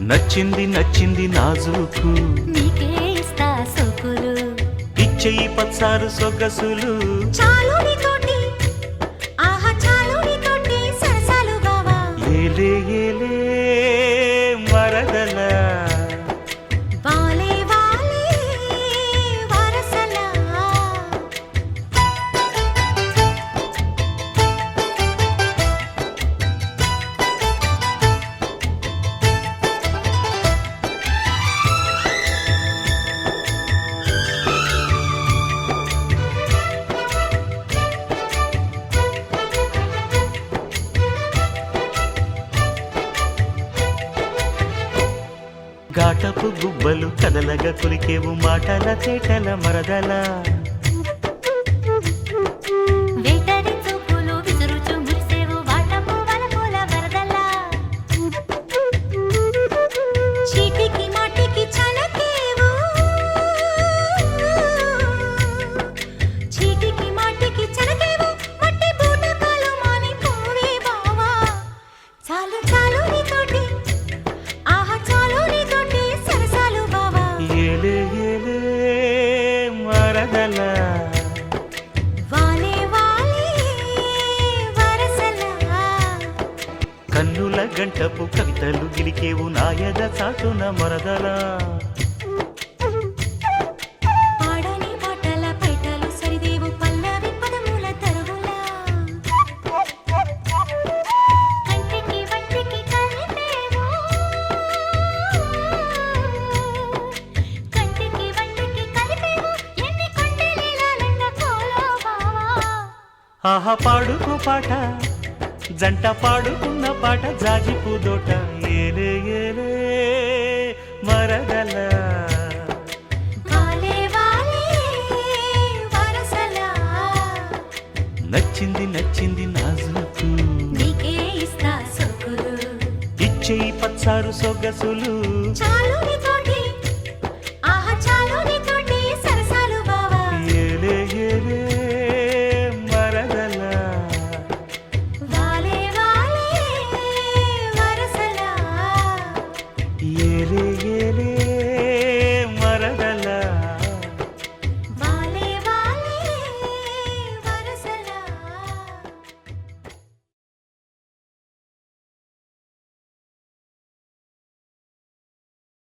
నచ్చింది నచ్చింది నాజూకు నీకే ఇస్తా సోకులు ఇచ్చేయి పచ్చారు సొగసులు చాలు నీతోటి ఆహా చాలు నీతోటి సరసాలు బావా ఏలే ఏలే మరదల వాలే వాలే వరసలా ఘాటపు గుబ్బలు కదలగా కొలికేవు మాటల తేటల మరదల వేటడి చూపులు విసురుచు మురిసేవు వాటపు వలపుల వరదలా చీటికి మాటికి చలకేవు చీటికి మాటికి చలకేవు మట్టి బూటకాలు మాని పోవే బావా చాలు చాలు నీతోటి ఆహా చాలు నీతోటి సరసాలు బావా ఏలే ఏలే మరదల వాలే వాలే వరసలా కన్నుల గంటపు కవితలు గిలికేవు నాయద చాటున మరదల పాడని పాటల పైటలు సరిదేవు పల్లవి పదముల తరువులా కంటికి వంటికి కలిపేవు కంటికి వంటికి కలిపేవు ఎన్ని కొండలీలాలంట కోలో బావా ఆహా పాడుకు పాట జంట పాడుకున్న పాట జాజిపు దోట ఏలే ఏలే మరదల వాలే వాలే వరసలా నచ్చింది నచ్చింది నాజూకు నీకే ఇస్తా సోకులు ఇచ్చేయి పచ్చారు సొగసులు చాలు నీతో